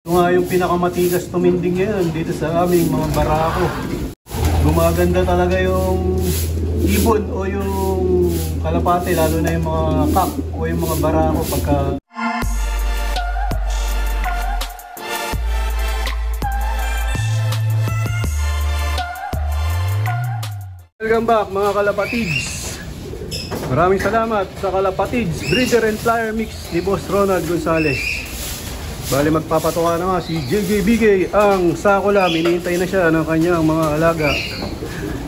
Ito nga yung pinakamatigas tuminding ngayon dito sa aming mga barako. Gumaganda talaga yung ibon o yung kalapate, lalo na yung mga cock o yung mga barako pagka... Welcome back mga kalapatids. Maraming salamat sa Kalapatids Breeder and Flyer Mix ni Boss Ronald Gonzales. Bali magpapatuwa na nga si JJ Bigay ang Sakulam. Hinihintay na siya ng kanyang mga alaga.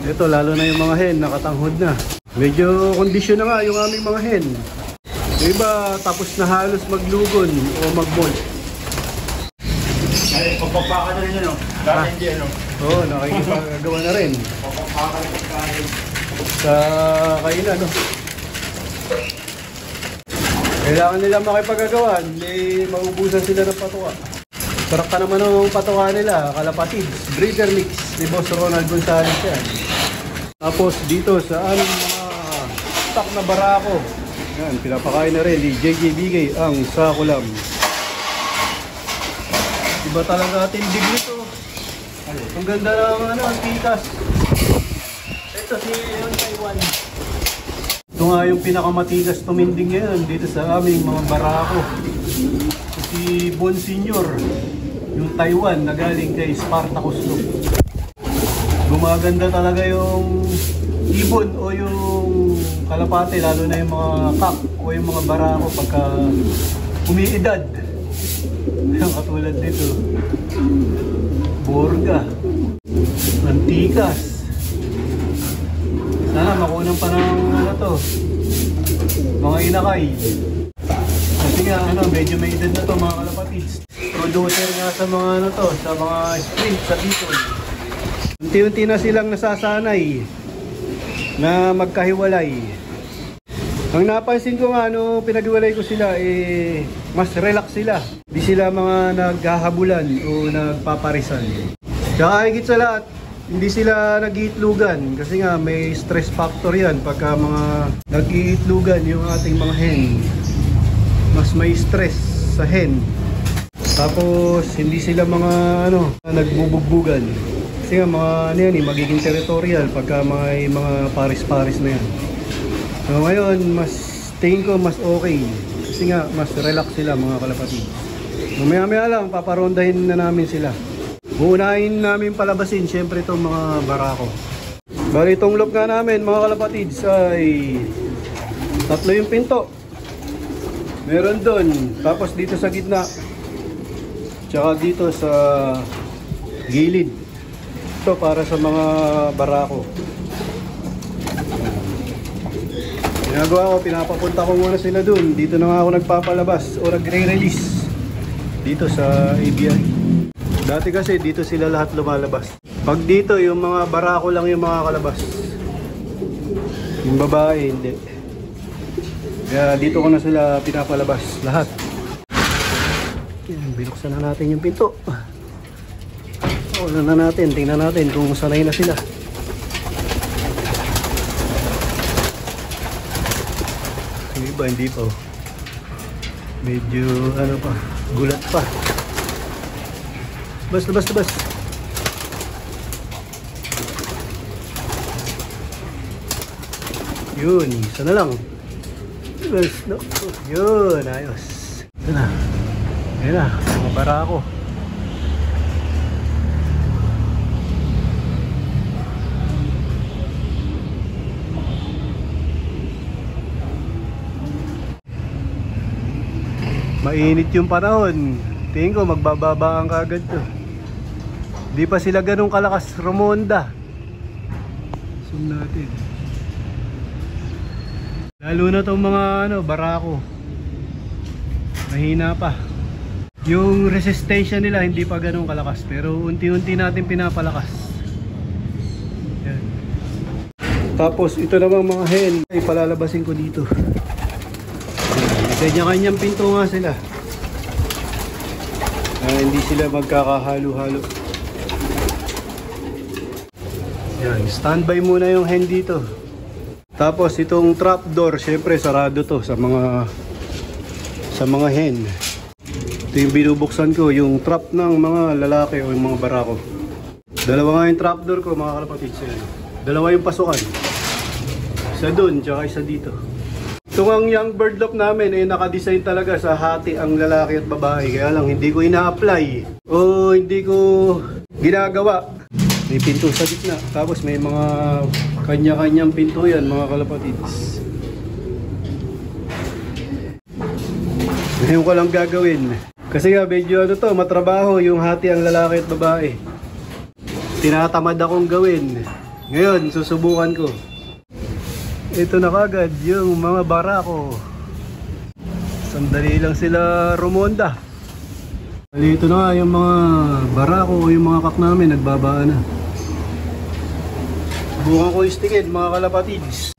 Ito lalo na yung mga hen, nakatanghod na. Medyo kondisyon na nga yung aming mga hen. Yung iba tapos na halos maglugon o magmolt. Ay, pagpapaka na rin yun, no? Dahil hindi, ano? Oo, nakikipagawa na rin. Pagpapaka na rin. Sa kainan, no? Kailangan nila makipagagawan, may maubusan sila ng patuwa. Sarap ka naman ng patuwa nila, Kalapatids Breeder Mix ni Boss Ronald Gonzales yan. Tapos dito sa aming mga stock na barako, yan, pinapakain na rin ni JJ Bigay ang Sakulam. Iba talaga tindig nito. Ang ganda ng ang tikas. Ito si Taiwan. Ito nga yung pinakamatigas tuminding ngayon dito sa aming mga barako. Si Bon Senior, yung Taiwan na galing kay Spartacus Loop. Gumaganda talaga yung ibon o yung kalapate, lalo na yung mga cock o yung mga barako pagka umiidad. Katulad dito, Borga, Antikas. Sana makunang pa ng ano to, mga inakay. Kasi nga medyo may edad na to mga kalapatids. Producer nga sa mga sa mga sprint sa Bicol. Unti-unti na silang nasasanay na magkahiwalay. Ang napansin ko nga pinaghiwalay ko sila mas relax sila. Di sila mga naghahabulan o nagpaparisan. Tsaka higit sa lahat, hindi sila nag-iitlugan kasi nga may stress factor yan pagka mga nag-iitlugan yung ating mga hen. Mas may stress sa hen. Tapos hindi sila mga nagbubugbugan. Kasi nga mga magiging territorial pagka mga paris-paris na yan. So ngayon, tingin ko mas okay. Kasi nga mas relax sila mga kalapatids. Mamaya-maya lang paparondahin na namin sila. Uunahin namin palabasin syempre itong mga barako. Bali itong loop nga namin mga kalapatids ay tatlo yung pinto. Meron doon, tapos dito sa gitna, tsaka dito sa gilid. Ito para sa mga barako. Ginagawa ko, pinapapunta ko muna sila doon. Dito na nga ako nagpapalabas o nagre-release dito sa ABI. Dati kasi dito sila lahat lumalabas. Pag dito yung mga barako lang yung mga kalabas. Yung babae hindi. Kaya dito ko na sila pinapalabas lahat. Yan, binuksan na natin yung pinto. Tingnan natin kung sanay na sila. Yung iba hindi pa. Medyo pa, gulat pa. Bas. Yun, isa na lang. Bas, no. Yun, ayos. Ito na. Ayan na, mga barako. Mainit yung panahon. Tingin ko magbababaan kaagad to. Di pa sila ganun kalakas rumonda. Zoom natin. Lalo na tong mga barako. Mahina pa. Yung resistensya nila hindi pa ganun kalakas, pero unti-unti natin pinapalakas. Yan. Tapos ito namang mga hen ay palalabasin ko dito. Kanya-kanyang pinto nga sila. Hindi sila magkakahalo-halo. Yan, standby muna yung hen dito. Tapos itong trapdoor, syempre sarado to sa mga hen. Ito yung binubuksan ko, yung trap ng mga lalaki o yung mga barako. Dalawa nga yung trapdoor ko mga kalapatids. Dalawa yung pasukan. Isa dun, tsaka isa dito. Itong ang young bird lock namin ay nakadesign talaga sa hati ang lalaki at babae. Kaya lang hindi ko ina-apply o hindi ko ginagawa. May pinto sa gitna. Tapos may mga kanya-kanyang pinto yan mga kalapatids. Ngayon ko lang gagawin. Kasi nga medyo ano to, matrabaho yung hati ang lalaki at babae. Tinatamad akong gawin. Ngayon, susubukan ko. Ito na kagad yung mga barako. Sandali lang sila rumonda. Ito na nga yung mga barako o yung mga kak namin, nagbabaan na. Subukan ko istingin mga kalapatids.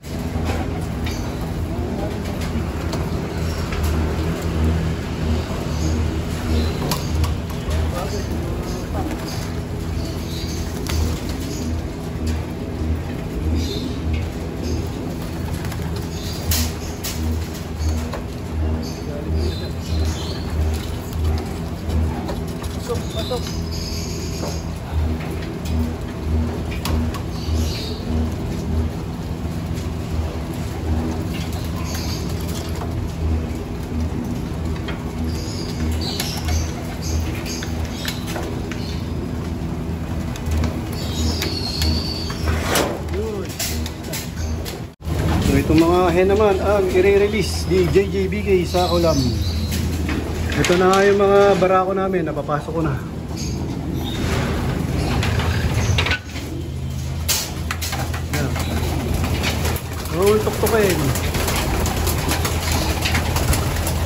Pasok. So itong mga hen naman ang i-release ni JJBK sa Kulam. Ito na nga yung mga barako namin, napapasok ko na. Yan. Oo, tuktukin.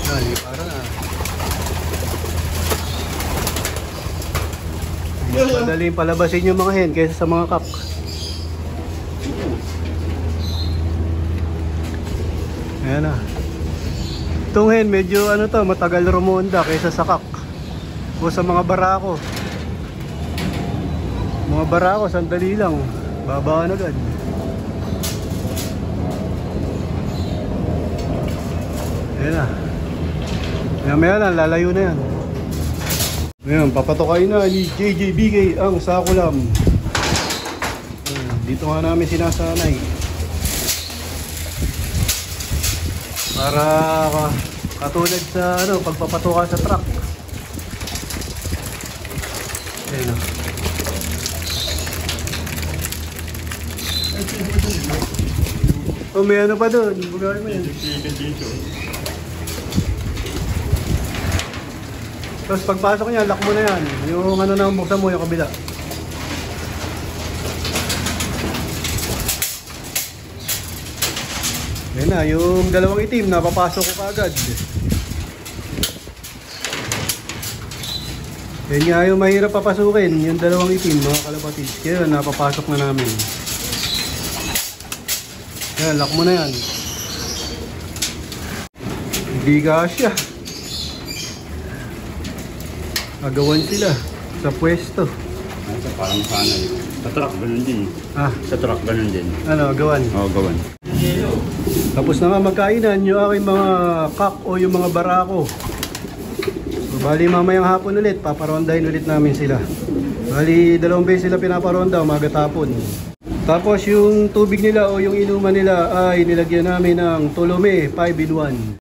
Yan, para na. Madaling palabasin yung mga hen kaysa sa mga kak. Ayan na. Itong hen, medyo ano to, matagal rumonda kaysa sa kak o sa mga barako. Mga barako, sandali lang, babaan agad. Ayan na. Maya lang, lalayo na yan. Ayan, papatokay na ni JJBK ang Sakulam. Dito nga namin sinasanay. Para katulad sa ano, pagpapatuka sa truck. Ayan o. Oh, may ano pa doon. Bugawin mo yan. Tapos pagpasok niya, lock mo na yan. Yung ano na buksan mo, yung kabila. Ayan na, yung dalawang itim, napapasok ko kaagad. Yan nga yung mahirap papasukin, yung dalawang itim, mga kalapatids. Kaya napapasok na namin. Ayan, lock mo na yan. Hindi kasya. Agawan sila sa pwesto. Ito parang sana yun. Sa truck, ganun din. Ah, Sa truck, ganun din. ano, agawan. Oo, gawan. Tapos na nga magkainan yung aking mga kak o yung mga barako. So, bali mamayang hapon ulit, paparondahin ulit namin sila. Bali 2 beses sila pinaparonda, umaga tapon. Tapos yung tubig nila o yung inuman nila ay nilagyan namin ng Tolome 5-in-1.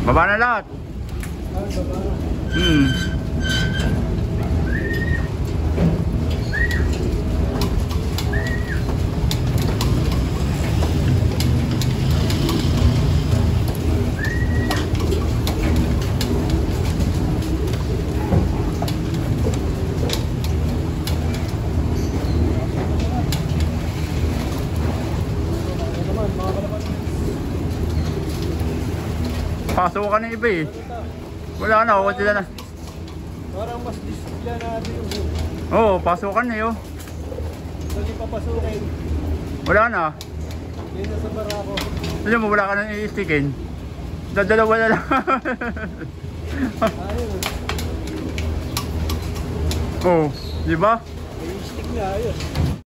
Baba na lahat. Pasukan na iba eh. Wala na, okay sila na. Parang mas disiplina natin yung Oo, pasukan na yun. dali papasukin. Wala na. Yan na sa barako. Alam mo, wala ka nang i-stickin. Dadalawa na lang. Ayun. Oo, di ba? May stick na, ayos.